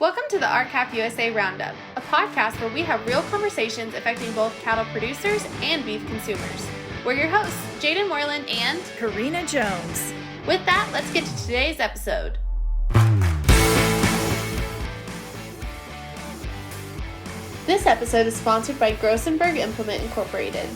Welcome to the RCAF USA Roundup, a podcast where we have real conversations affecting both cattle producers and beef consumers. We're your hosts, Jaden Moreland and Karina Jones. With that, let's get to today's episode. This episode is sponsored by Grossenberg Implement Incorporated.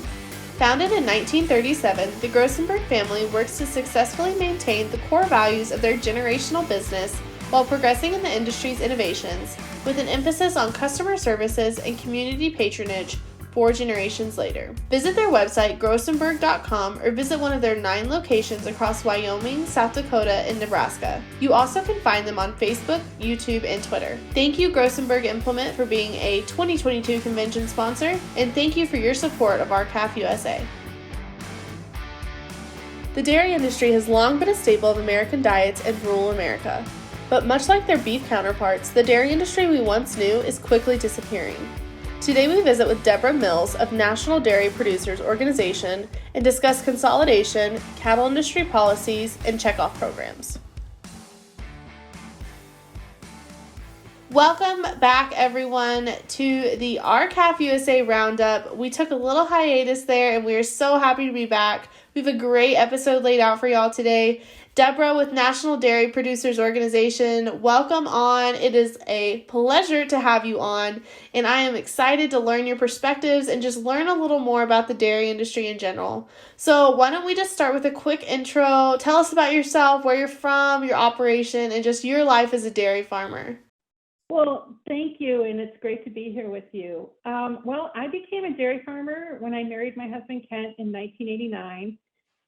Founded in 1937, the Grossenberg family works to successfully maintain the core values of their generational business while progressing in the industry's innovations, with an emphasis on customer services and community patronage 4 generations later. Visit their website, grossenberg.com, or visit one of their 9 locations across Wyoming, South Dakota, and Nebraska. You also can find them on Facebook, YouTube, and Twitter. Thank you, Grossenberg Implement, for being a 2022 convention sponsor, and thank you for your support of RCAF USA. The dairy industry has long been a staple of American diets in rural America. But much like their beef counterparts, the dairy industry we once knew is quickly disappearing. Today we visit with Deborah Mills of National Dairy Producers Organization and discuss consolidation, cattle industry policies, and checkoff programs. Welcome back, everyone, to the RCAF USA Roundup. We took a little hiatus there, and we are so happy to be back. We have a great episode laid out for y'all today. Deborah with National Dairy Producers Organization, welcome on. It is a pleasure to have you on, and I am excited to learn your perspectives and just learn a little more about the dairy industry in general. So why don't we just start with a quick intro. Tell us about yourself, where you're from, your operation, and just your life as a dairy farmer. Well, thank you, and it's great to be here with you. Well, I became a dairy farmer when I married my husband, Kent, in 1989.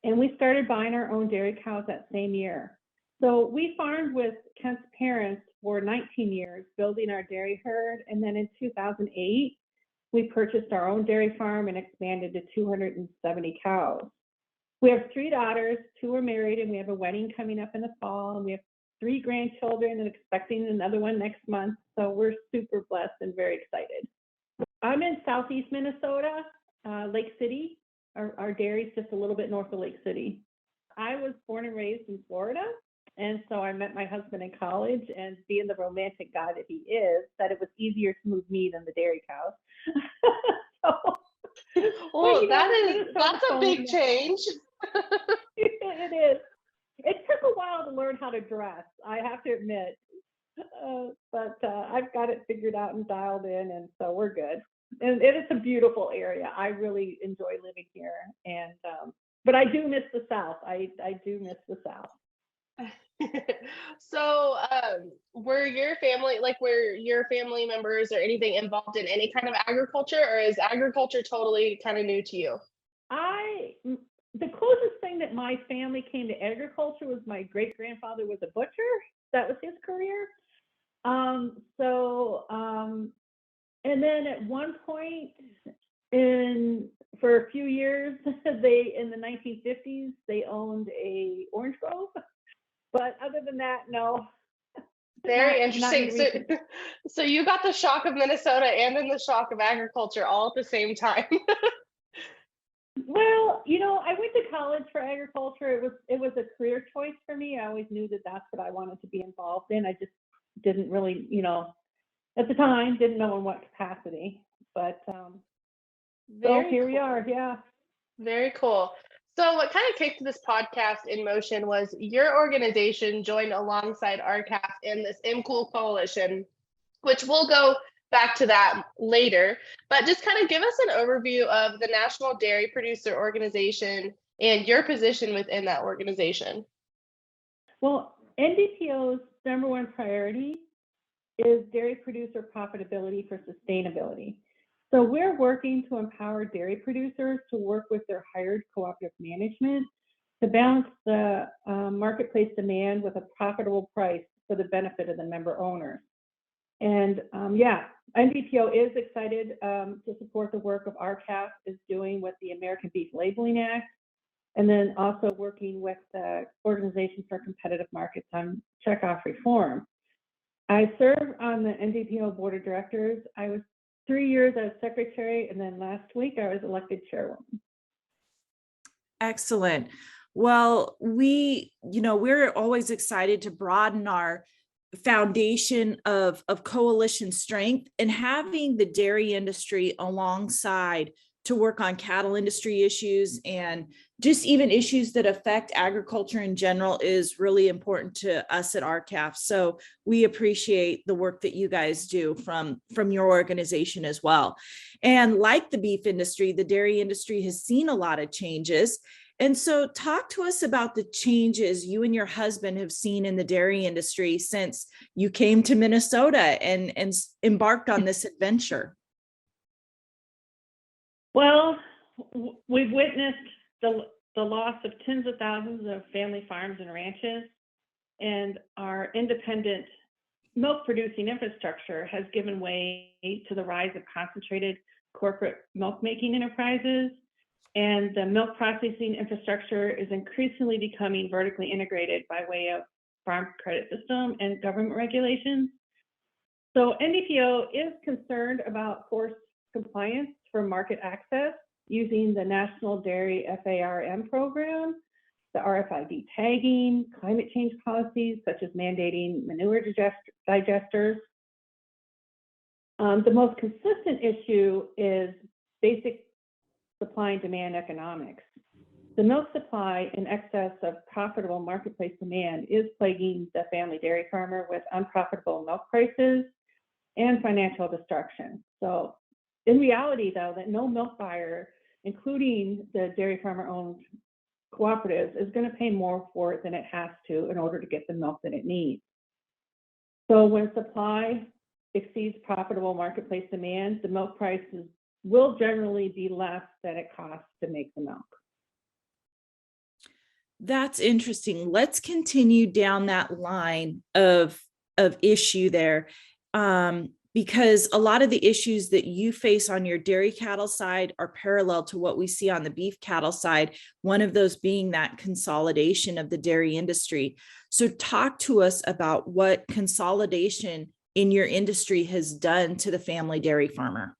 And we started buying our own dairy cows that same year. So we farmed with Kent's parents for 19 years, building our dairy herd. And then in 2008, we purchased our own dairy farm and expanded to 270 cows. We have 3 daughters, 2 are married, and we have a wedding coming up in the fall. And we have 3 grandchildren and expecting another one next month. So we're super blessed and very excited. I'm in Southeast Minnesota, Lake City. Our dairy is just a little bit north of Lake City. I was born and raised in Florida, and so I met my husband in college, and being the romantic guy that he is, that it was easier to move me than the dairy cows. Well, that's a big change. It is. It took a while to learn how to dress, I have to admit, but I've got it figured out and dialed in, and so we're good. And it is a beautiful area. I really enjoy living here, and but I do miss the South. I do miss the South. So, were your family members or anything involved in any kind of agriculture, or is agriculture totally kind of new to you? The closest thing that my family came to agriculture was my great-grandfather was a butcher. That was his career. And then at one point for a few years, in the 1950s, they owned a orange grove. But other than that, no. Very interesting. So you got the shock of Minnesota and then the shock of agriculture all at the same time. Well, I went to college for agriculture. It was a career choice for me. I always knew that that's what I wanted to be involved in. I just didn't really, at the time, didn't know in what capacity, but so here we are. Yeah. Very cool. So what kind of kicked this podcast in motion was your organization joined alongside RCAF in this MCool coalition, which we'll go back to that later, but just kind of give us an overview of the National Dairy Producer Organization and your position within that organization. Well, NDPO's number one priority is dairy producer profitability for sustainability. So we're working to empower dairy producers to work with their hired cooperative management to balance the marketplace demand with a profitable price for the benefit of the member owners. And NDPO is excited to support the work of RCAF is doing with the American Beef Labeling Act, and then also working with the Organization for Competitive Markets on checkoff reform. I serve on the NDPO board of directors. I was 3 years as secretary, and then last week I was elected chairwoman. Excellent. Well, we're always excited to broaden our foundation of coalition strength and having the dairy industry alongside to work on cattle industry issues and just even issues that affect agriculture in general is really important to us at RCAF. So we appreciate the work that you guys do from your organization as well. And like the beef industry, the dairy industry has seen a lot of changes. And so talk to us about the changes you and your husband have seen in the dairy industry since you came to Minnesota and embarked on this adventure. Well, we've witnessed the loss of tens of thousands of family farms and ranches, and our independent milk producing infrastructure has given way to the rise of concentrated corporate milk making enterprises, and the milk processing infrastructure is increasingly becoming vertically integrated by way of farm credit system and government regulations. So NDPO is concerned about forced compliance for market access using the National Dairy FARM program, the RFID tagging, climate change policies such as mandating manure digesters. The most consistent issue is basic supply and demand economics. The milk supply in excess of profitable marketplace demand is plaguing the family dairy farmer with unprofitable milk prices and financial destruction. So in reality, though, that no milk buyer, including the dairy farmer-owned cooperatives, is going to pay more for it than it has to in order to get the milk that it needs. So when supply exceeds profitable marketplace demand, the milk prices will generally be less than it costs to make the milk. That's interesting. Let's continue down that line of issue there. Because a lot of the issues that you face on your dairy cattle side are parallel to what we see on the beef cattle side, one of those being that consolidation of the dairy industry. So talk to us about what consolidation in your industry has done to the family dairy farmer.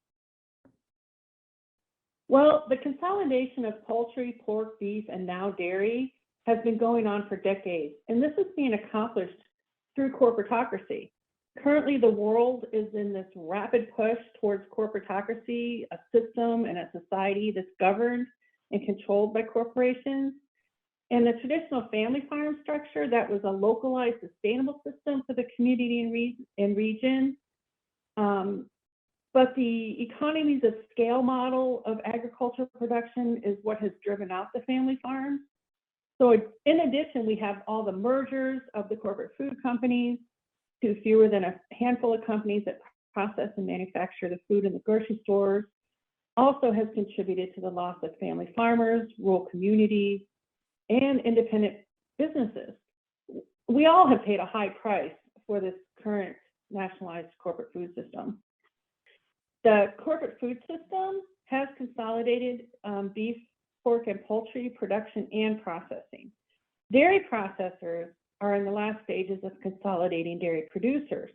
Well, the consolidation of poultry, pork, beef, and now dairy has been going on for decades, and this is being accomplished through corporatocracy. Currently, the world is in this rapid push towards corporatocracy, a system and a society that's governed and controlled by corporations. And the traditional family farm structure that was a localized, sustainable system for the community and region. But the economies of scale model of agricultural production is what has driven out the family farms. So in addition, we have all the mergers of the corporate food companies to fewer than a handful of companies that process and manufacture the food in the grocery stores, also has contributed to the loss of family farmers, rural communities, and independent businesses. We all have paid a high price for this current nationalized corporate food system. The corporate food system has consolidated beef, pork, and poultry production and processing. Dairy processors are in the last stages of consolidating dairy producers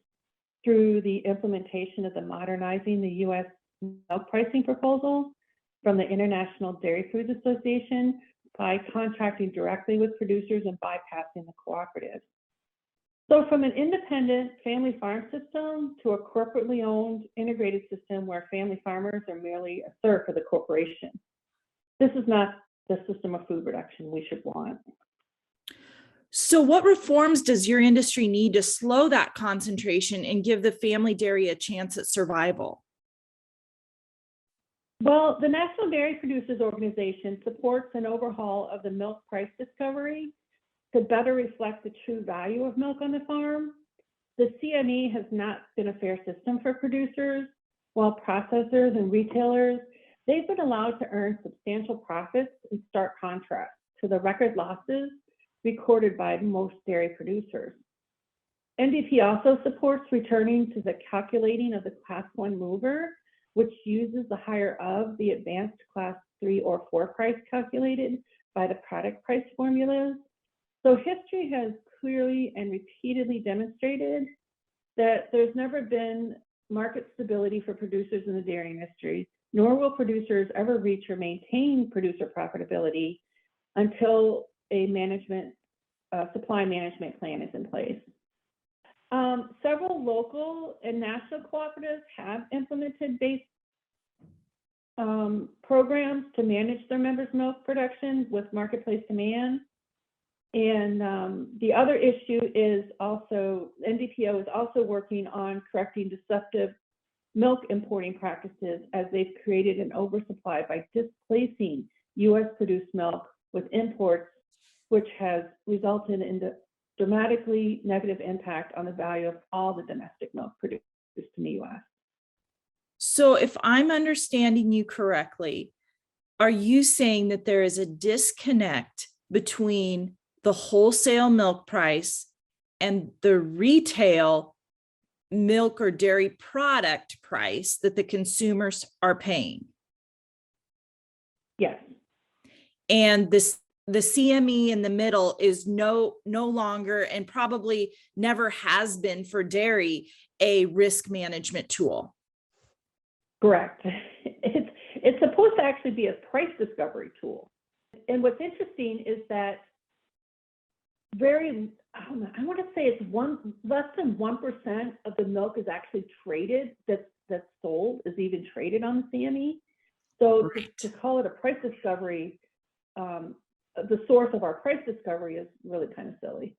through the implementation of the Modernizing the U.S. Milk Pricing Proposal from the International Dairy Foods Association by contracting directly with producers and bypassing the cooperatives. So from an independent family farm system to a corporately owned integrated system where family farmers are merely a serf for the corporation. This is not the system of food production we should want. So what reforms does your industry need to slow that concentration and give the family dairy a chance at survival? Well, the National Dairy Producers Organization supports an overhaul of the milk price discovery to better reflect the true value of milk on the farm. The CME has not been a fair system for producers, while processors and retailers, they've been allowed to earn substantial profits in stark contrast to the record losses recorded by most dairy producers. NDP also supports returning to the calculating of the Class 1 mover, which uses the higher of the advanced Class 3 or 4 price calculated by the product price formulas. So history has clearly and repeatedly demonstrated that there's never been market stability for producers in the dairy industry, nor will producers ever reach or maintain producer profitability until a supply management plan is in place. Several local and national cooperatives have implemented base programs to manage their members' milk production with marketplace demand. And the other issue is also, NDPO is also working on correcting deceptive milk importing practices, as they've created an oversupply by displacing U.S. produced milk with imports, which has resulted in the dramatically negative impact on the value of all the domestic milk produced in the U.S. So if I'm understanding you correctly, are you saying that there is a disconnect between the wholesale milk price and the retail milk or dairy product price that the consumers are paying? Yes. And the CME in the middle is no longer, and probably never has been for dairy, a risk management tool. Correct. It's supposed to actually be a price discovery tool. And what's interesting is that I want to say it's less than 1% of the milk is actually traded, that's sold, is even traded on the CME. So Right. to call it a price discovery, the source of our price discovery is really kind of silly.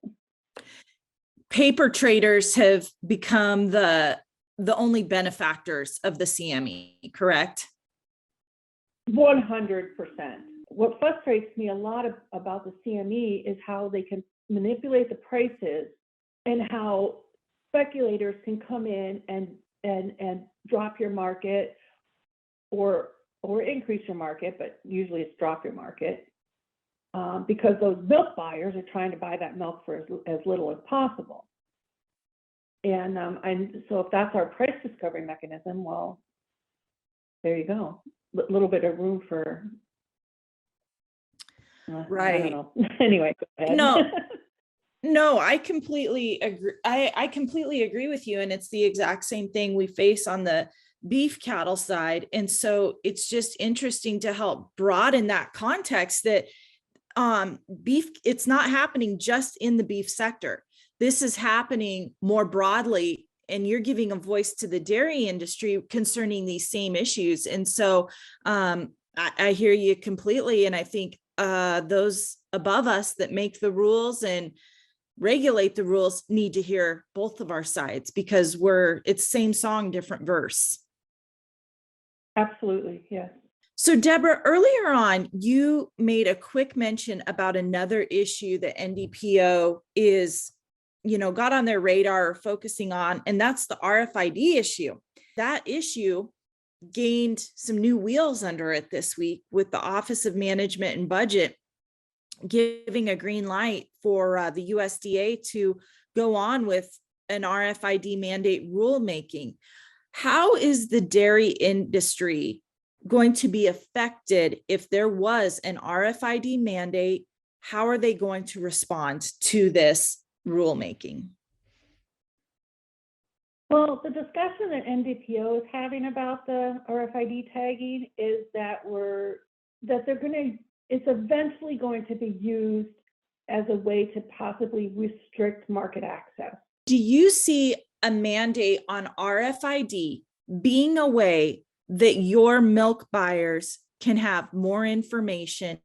Paper traders have become the only benefactors of the CME, correct? 100%. What frustrates me a lot about the CME is how they can manipulate the prices, and how speculators can come in and drop your market or increase your market, but usually it's drop your market, because those milk buyers are trying to buy that milk for as little as possible. And so if that's our price discovery mechanism, well, there you go. A little bit of room for, Right. I don't know. Anyway, go ahead. No, I completely agree. I completely agree with you. And it's the exact same thing we face on the beef cattle side. And so it's just interesting to help broaden that context that beef, it's not happening just in the beef sector. This is happening more broadly, and you're giving a voice to the dairy industry concerning these same issues. And so I hear you completely. And I think those above us that make the rules and regulate the rules need to hear both of our sides, because it's same song, different verse. Absolutely, yes. So Deborah, earlier on, you made a quick mention about another issue that NDPO is, got on their radar, focusing on, and that's the RFID issue. That issue gained some new wheels under it this week, with the Office of Management and Budget giving a green light for the USDA to go on with an RFID mandate rulemaking. How is the dairy industry going to be affected if there was an RFID mandate? How are they going to respond to this rulemaking? Well, the discussion that NDPO is having about the RFID tagging is that it's eventually going to be used as a way to possibly restrict market access. Do you see a mandate on RFID being a way that your milk buyers can have more information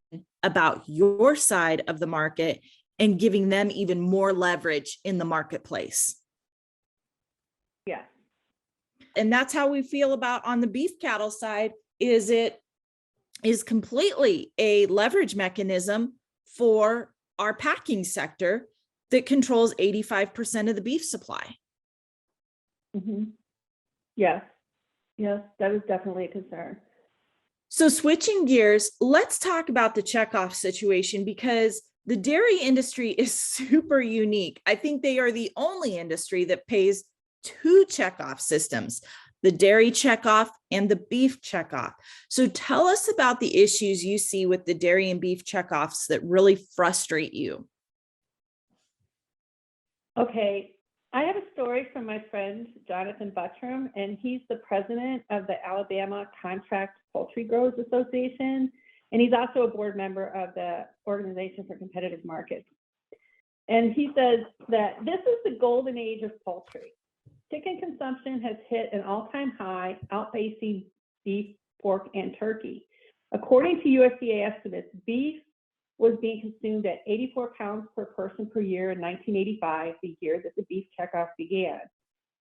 about your side of the market and giving them even more leverage in the marketplace? Yes. And that's how we feel about on the beef cattle side. It is completely a leverage mechanism for our packing sector that controls 85% of the beef supply. Mm-hmm. Yes, that is definitely a concern. So switching gears, let's talk about the checkoff situation, because the dairy industry is super unique. I think they are the only industry that pays two checkoff systems, the dairy checkoff and the beef checkoff. So tell us about the issues you see with the dairy and beef checkoffs that really frustrate you. Okay, I have a story from my friend, Jonathan Buttram, and he's the president of the Alabama Contract Poultry Growers Association, and he's also a board member of the Organization for Competitive Markets. And he says that this is the golden age of poultry. Chicken consumption has hit an all-time high, outpacing beef, pork, and turkey. According to USDA estimates, beef was being consumed at 84 pounds per person per year in 1985, the year that the beef checkoff began.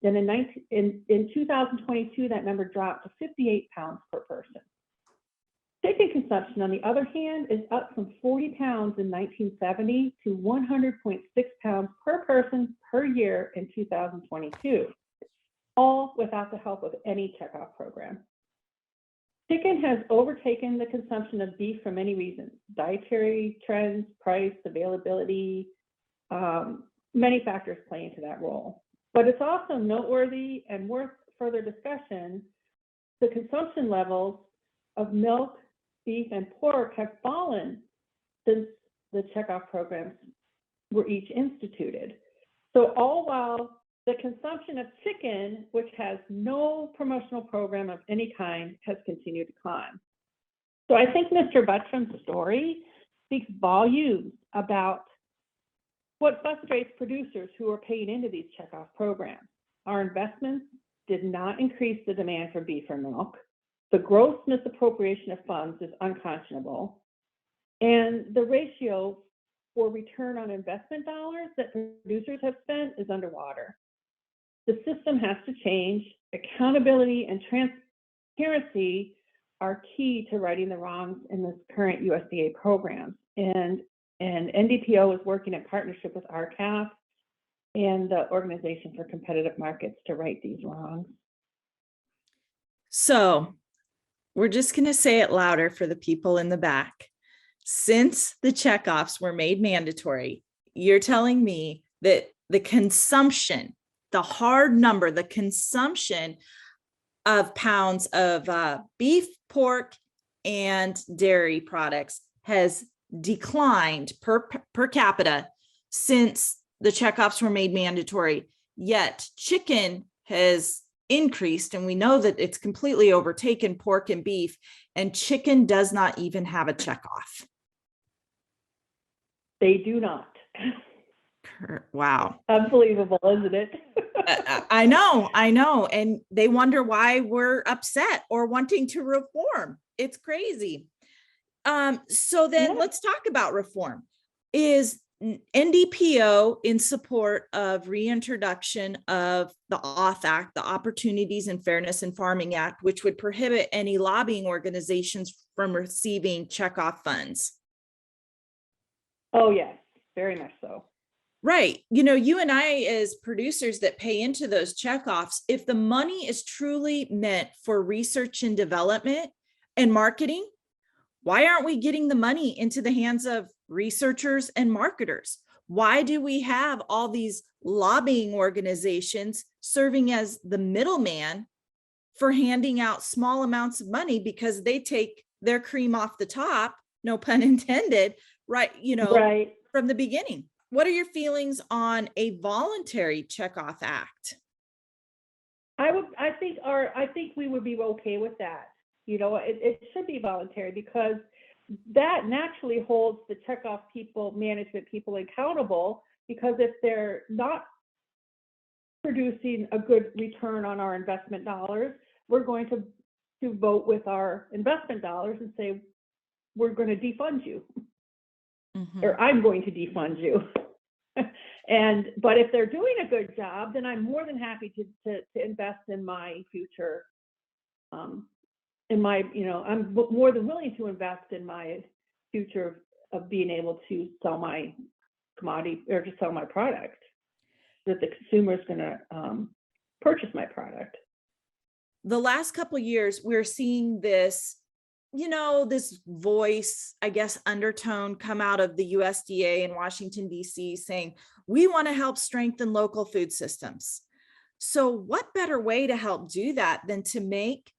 Then in 2022, that number dropped to 58 pounds per person. Chicken consumption, on the other hand, is up from 40 pounds in 1970 to 100.6 pounds per person per year in 2022, all without the help of any checkoff program. Chicken has overtaken the consumption of beef for many reasons: dietary trends, price, availability, many factors play into that role. But it's also noteworthy and worth further discussion. The consumption levels of milk, beef, and pork have fallen since the checkoff programs were each instituted. So all while the consumption of chicken, which has no promotional program of any kind, has continued to climb. So I think Mr. Buttram's story speaks volumes about what frustrates producers who are paying into these checkoff programs. Our investments did not increase the demand for beef or milk. The gross misappropriation of funds is unconscionable. And the ratio for return on investment dollars that producers have spent is underwater. The system has to change. Accountability and transparency are key to righting the wrongs in this current USDA program. And NDPO is working in partnership with RCAF and the Organization for Competitive Markets to right these wrongs. So we're just going to say it louder for the people in the back. Since the checkoffs were made mandatory, you're telling me that the consumption, the hard number, the consumption of pounds of beef, pork, and dairy products has declined per capita since the checkoffs were made mandatory, yet chicken has increased, and we know that it's completely overtaken pork and beef, and chicken does not even have a checkoff. They do not. Wow. Unbelievable, isn't it? I know. And they wonder why we're upset or wanting to reform. It's crazy. So then let's talk about reform. Is NDPO in support of reintroduction of the OFF Act, the Opportunities and Fairness in Farming Act, which would prohibit any lobbying organizations from receiving checkoff funds? Oh, yes, very much so. Right. You know, you and I, as producers that pay into those checkoffs, if the money is truly meant for research and development and marketing, why aren't we getting the money into the hands of researchers and marketers? Why do we have all these lobbying organizations serving as the middleman for handing out small amounts of money because they take their cream off the top, no pun intended, right? You know, right from the beginning. What are your feelings on a voluntary checkoff act? I think we would be okay with that. You know, it should be voluntary because that naturally holds the checkoff people, management people accountable, because if they're not producing a good return on our investment dollars, we're going to vote with our investment dollars and say, we're going to defund you. Mm-hmm. Or I'm going to defund you. But if they're doing a good job, then I'm more than happy to invest in my future. I'm more than willing to invest in my future of being able to sell my commodity or to sell my product, that the consumer is going to purchase my product. The last couple of years, we're seeing this, this voice, I guess, undertone come out of the USDA in Washington, D.C. saying, we want to help strengthen local food systems. So what better way to help do that than to make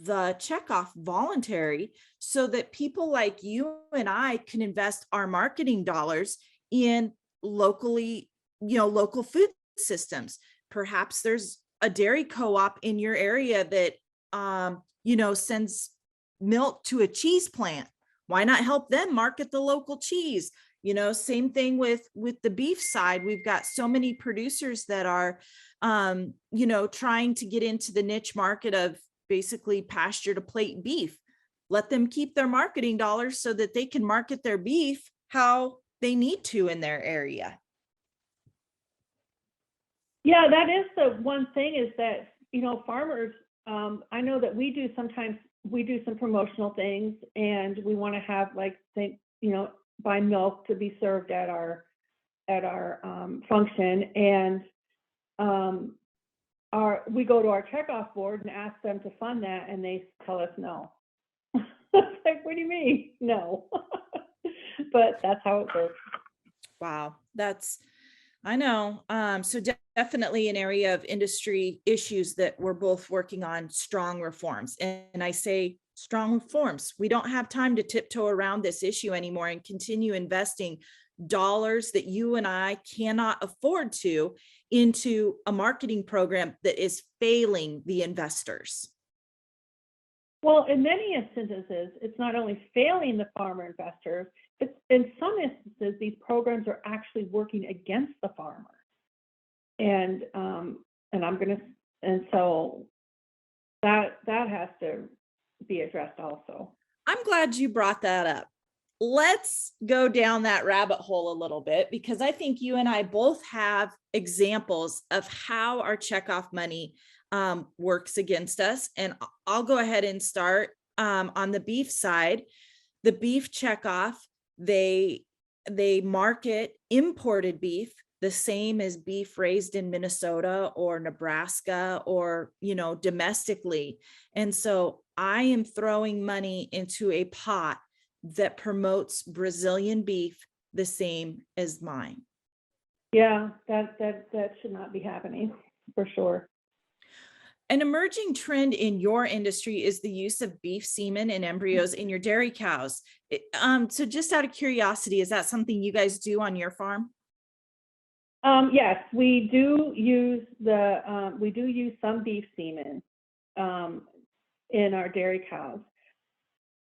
the checkoff voluntary so that people like you and I can invest our marketing dollars in local food systems. Perhaps there's a dairy co-op in your area that, sends milk to a cheese plant. Why not help them market the local cheese? You know, same thing with the beef side. We've got so many producers that are, you know, trying to get into the niche market of basically pasture to plate beef. Let them keep their marketing dollars so that they can market their beef how they need to in their area. Yeah, that is the one thing, is that, you know, farmers, I know that sometimes we do some promotional things, and we want to have, like, say, you know, buy milk to be served at our function, and we go to our checkoff board and ask them to fund that, and they tell us no. It's like, what do you mean? No. But that's how it works. Wow, I know. So definitely an area of industry issues that we're both working on strong reforms. And I say strong reforms. We don't have time to tiptoe around this issue anymore and continue investing dollars that you and I cannot afford to into a marketing program that is failing the investors. Well, in many instances, it's not only failing the farmer investors, but in some instances, these programs are actually working against the farmer. And so that has to be addressed also. I'm glad you brought that up. Let's go down that rabbit hole a little bit, because I think you and I both have examples of how our checkoff money works against us. And I'll go ahead and start on the beef side. The beef checkoff, they market imported beef the same as beef raised in Minnesota or Nebraska or, you know, domestically. And so I am throwing money into a pot that promotes Brazilian beef the same as mine. Yeah, that should not be happening, for sure. An emerging trend in your industry is the use of beef semen and embryos in your dairy cows. So just out of curiosity, is that something you guys do on your farm? Yes, we do use some beef semen in our dairy cows.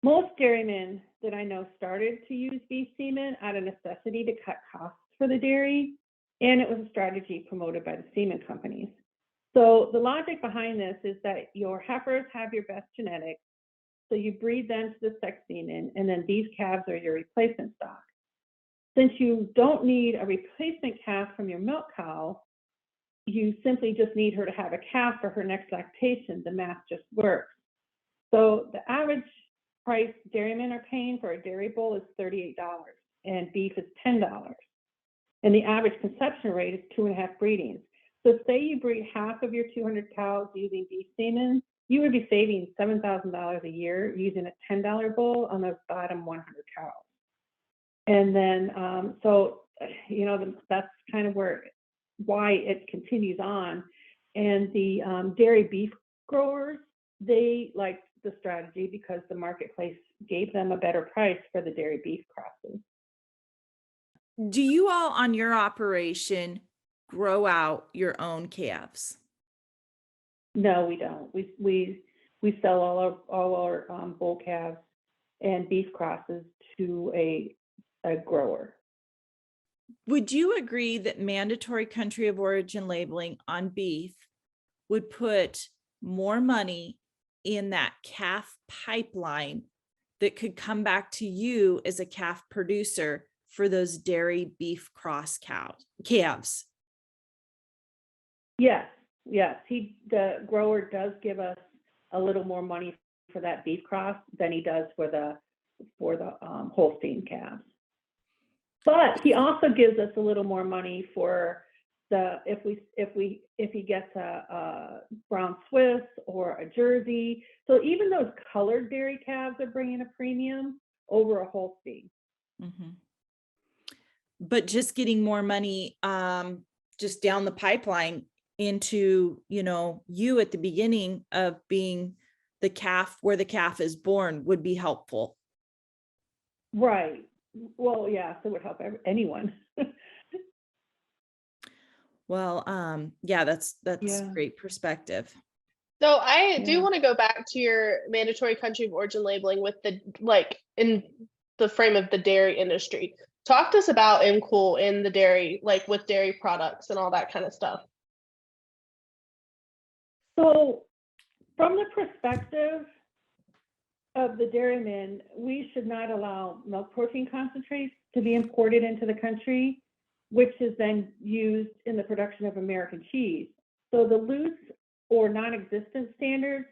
Most dairymen that I know started to use beef semen out of necessity to cut costs for the dairy, and it was a strategy promoted by the semen companies. So the logic behind this is that your heifers have your best genetics, so you breed them to the sex semen, and then these calves are your replacement stock. Since you don't need a replacement calf from your milk cow, you simply just need her to have a calf for her next lactation. The math just works. So the average price dairymen are paying for a dairy bull is $38, and beef is $10. And the average conception rate is 2.5 breedings. So say you breed half of your 200 cows using beef semen, you would be saving $7,000 a year using a $10 bull on those bottom 100 cows. And then, so, you know, that's kind of why it continues on. And the dairy beef growers, they liked the strategy because the marketplace gave them a better price for the dairy beef crosses. Do you all on your operation grow out your own calves? No, we don't. We sell all our bull calves and beef crosses to a grower. Would you agree that mandatory country of origin labeling on beef would put more money in that calf pipeline that could come back to you as a calf producer for those dairy beef cross calves? Yes. The grower does give us a little more money for that beef cross than he does for the Holstein calves. But he also gives us a little more money for if he gets a brown Swiss or a Jersey. So even those colored dairy calves are bringing a premium over a Holstein. Mm-hmm. But just getting more money just down the pipeline into, you at the beginning of being the calf where the calf is born would be helpful. Right. Well, yeah, so it would help anyone. Well, that's great perspective. So I do want to go back to your mandatory country of origin labeling with in the frame of the dairy industry. Talk to us about MCool in the dairy, like with dairy products and all that kind of stuff. So from the perspective of the dairymen, we should not allow milk protein concentrates to be imported into the country, which is then used in the production of American cheese. So the loose or non-existent standards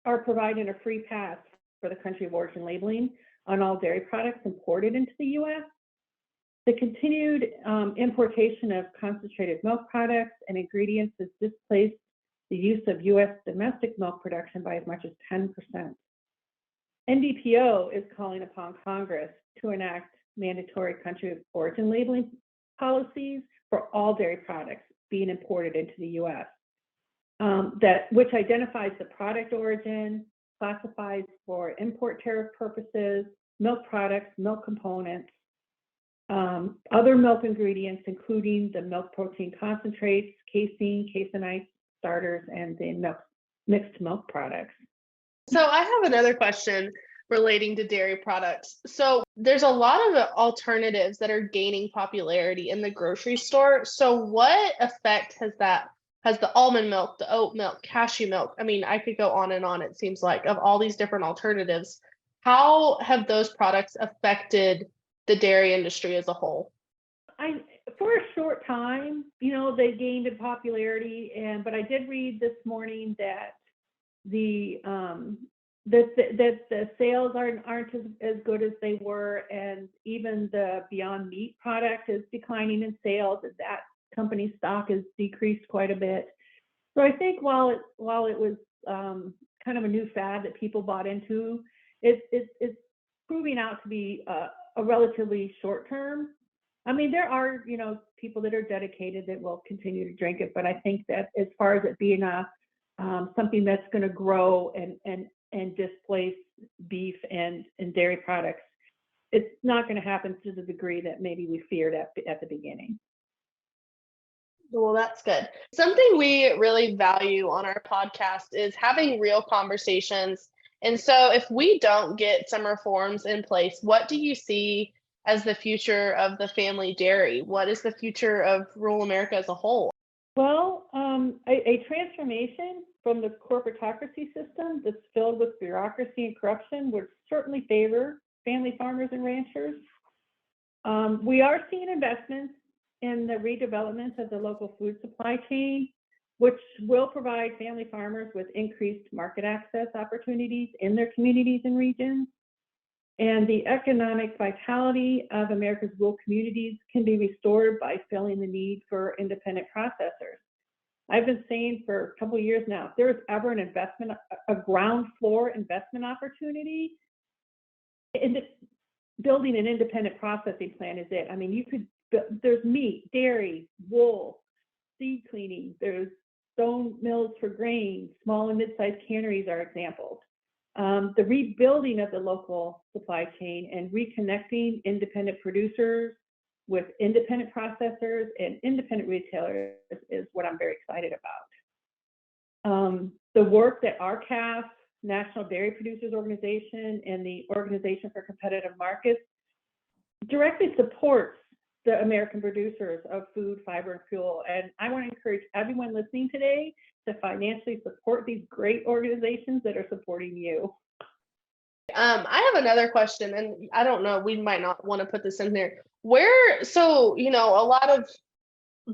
are providing a free pass for the country of origin labeling on all dairy products imported into the U.S. The continued importation of concentrated milk products and ingredients has displaced the use of U.S. domestic milk production by as much as 10%. NDPO is calling upon Congress to enact mandatory country of origin labeling policies for all dairy products being imported into the U.S. Which identifies the product origin, classifies for import tariff purposes, milk products, milk components, other milk ingredients, including the milk protein concentrates, casein, caseinite starters, and the mixed milk products. So I have another question relating to dairy products. So there's a lot of alternatives that are gaining popularity in the grocery store. So what effect has the almond milk, the oat milk, cashew milk? I mean, I could go on and on, it seems like, of all these different alternatives. How have those products affected the dairy industry as a whole? For a short time, they gained in popularity, but I did read this morning that the sales aren't as good as they were, and even the Beyond Meat product is declining in sales. That company's stock has decreased quite a bit. So I think while it was kind of a new fad that people bought into, it's proving out to be a relatively short term. I mean, there are people that are dedicated that will continue to drink it, but I think that as far as it being something that's going to grow and displace beef and dairy products, it's not going to happen to the degree that maybe we feared at the beginning. Well, that's good. Something we really value on our podcast is having real conversations. And so if we don't get some reforms in place, what do you see as the future of the family dairy? What is the future of rural America as a whole? Well, a transformation from the corporatocracy system that's filled with bureaucracy and corruption would certainly favor family farmers and ranchers. We are seeing investments in the redevelopment of the local food supply chain, which will provide family farmers with increased market access opportunities in their communities and regions. And the economic vitality of America's rural communities can be restored by filling the need for independent processors. I've been saying for a couple of years now, if there is ever an investment, a ground floor investment opportunity, building an independent processing plant is it. I mean, there's meat, dairy, wool, seed cleaning, there's stone mills for grain, small and mid-sized canneries are examples. The rebuilding of the local supply chain and reconnecting independent producers with independent processors and independent retailers is what I'm very excited about. The work that RCAF, National Dairy Producers Organization, and the Organization for Competitive Markets directly supports the American producers of food, fiber, and fuel. And I want to encourage everyone listening today to financially support these great organizations that are supporting you. I have another question, and I don't know, we might not want to put this in there. A lot of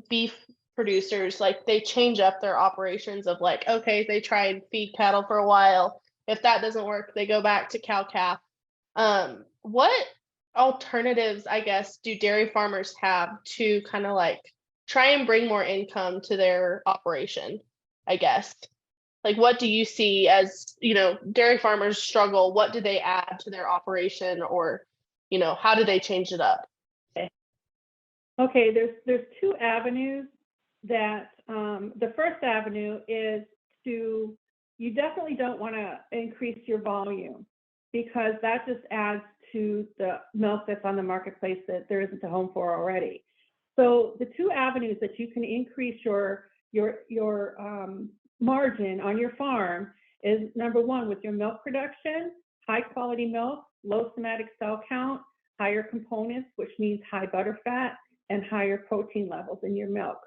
beef producers, like, they change up their operations of like, okay, they try and feed cattle for a while. If that doesn't work, they go back to cow-calf. What alternatives, I guess, do dairy farmers have to kind of like try and bring more income to their operation, I guess? Like, what do you see as, dairy farmers struggle? What do they add to their operation, or, how do they change it up? Okay, there's two avenues that the first avenue is you definitely don't want to increase your volume, because that just adds to the milk that's on the marketplace that there isn't a home for already. So the two avenues that you can increase your margin on your farm is, number one, with your milk production, high quality milk, low somatic cell count, higher components, which means high butter fat and higher protein levels in your milk.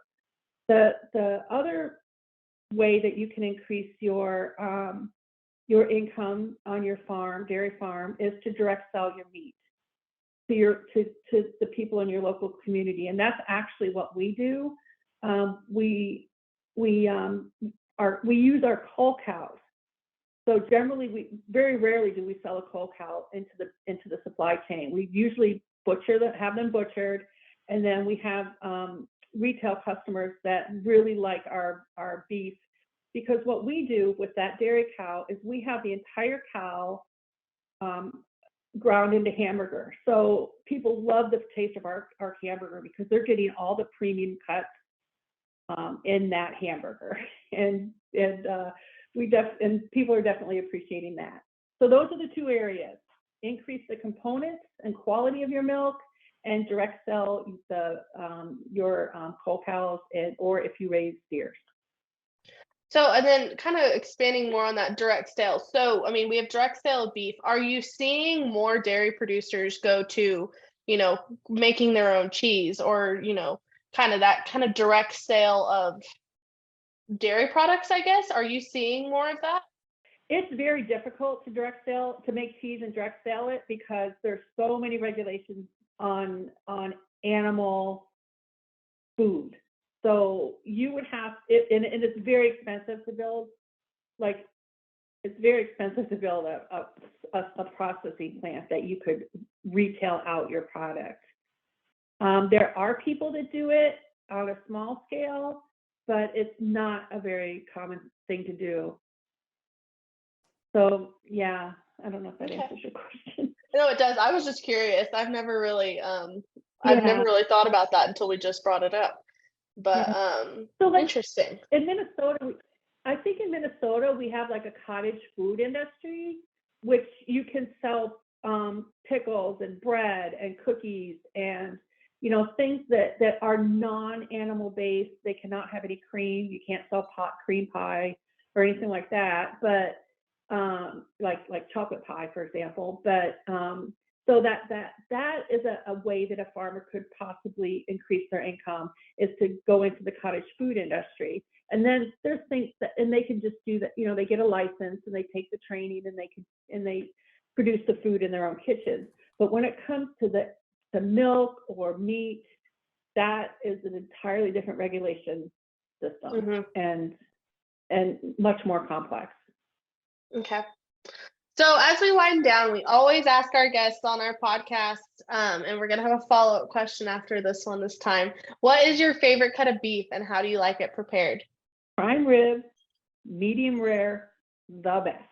The other way that you can increase your income on your farm, dairy farm, is to direct sell your meat to the people in your local community, and that's actually what we do. We use our cull cows. So generally, we very rarely do we sell a cull cow into the supply chain. We usually have them butchered, and then we have retail customers that really like our beef, because what we do with that dairy cow is we have the entire cow ground into hamburger. So people love the taste of our hamburger because they're getting all the premium cuts in that hamburger, and people are definitely appreciating that. So those are the two areas: increase the components and quality of your milk, and direct sell your cull cows, or if you raise steers. So, and then kind of expanding more on that direct sale. So, I mean, we have direct sale of beef. Are you seeing more dairy producers go to, making their own cheese, or, kind of direct sale of dairy products, I guess? Are you seeing more of that? It's very difficult to make cheese and direct sell it, because there's so many regulations on animal food. So you would have it, and it's very expensive to build. It's very expensive to build a processing plant that you could retail out your product. There are people that do it on a small scale, but it's not a very common thing to do. So yeah, I don't know if that answers your question. No, it does. I was just curious. I've never really thought about that until we just brought it up. But so interesting. In Minnesota, I think in Minnesota we have like a cottage food industry, which you can sell pickles and bread and cookies and things that are non-animal based. They cannot have any cream. You can't sell cream pie or anything like that, but like chocolate pie, for example. But so that is a way that a farmer could possibly increase their income, is to go into the cottage food industry. And then there's things and they can just do that. They get a license and they take the training, and they produce the food in their own kitchens. But when it comes to the milk or meat, that is an entirely different regulation system, and much more complex. Okay. So as we wind down, we always ask our guests on our podcast, and we're going to have a follow-up question after this one this time. What is your favorite cut of beef, and how do you like it prepared? Prime rib, medium rare, the best.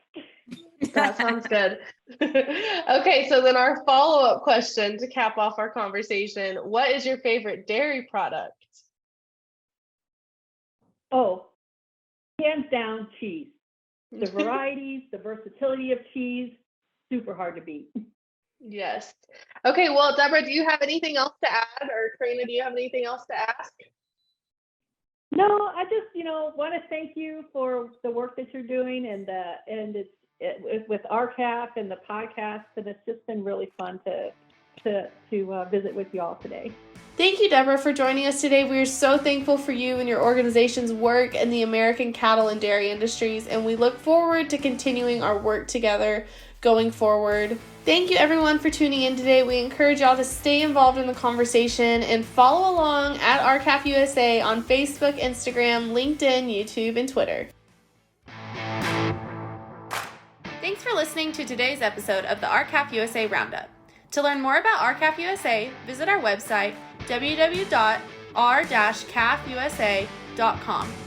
That sounds good. Okay, so then our follow-up question to cap off our conversation: what is your favorite dairy product? Oh, hands down, cheese. The varieties, the versatility of cheese, super hard to beat. Yes. Okay, well, Deborah, do you have anything else to add, or Karina, do you have anything else to ask? No, I just want to thank you for the work that you're doing, and it's with RCAF and the podcast, and it's just been really fun to visit with you all today. Thank you, Deborah, for joining us today. We are so thankful for you and your organization's work in the American cattle and dairy industries, and we look forward to continuing our work together going forward. Thank you, everyone, for tuning in today. We encourage y'all to stay involved in the conversation and follow along at RCAF USA on Facebook, Instagram, LinkedIn, YouTube, and Twitter. Thanks for listening to today's episode of the RCAF USA Roundup. To learn more about RCAF USA, visit our website, www.r-cafusa.com.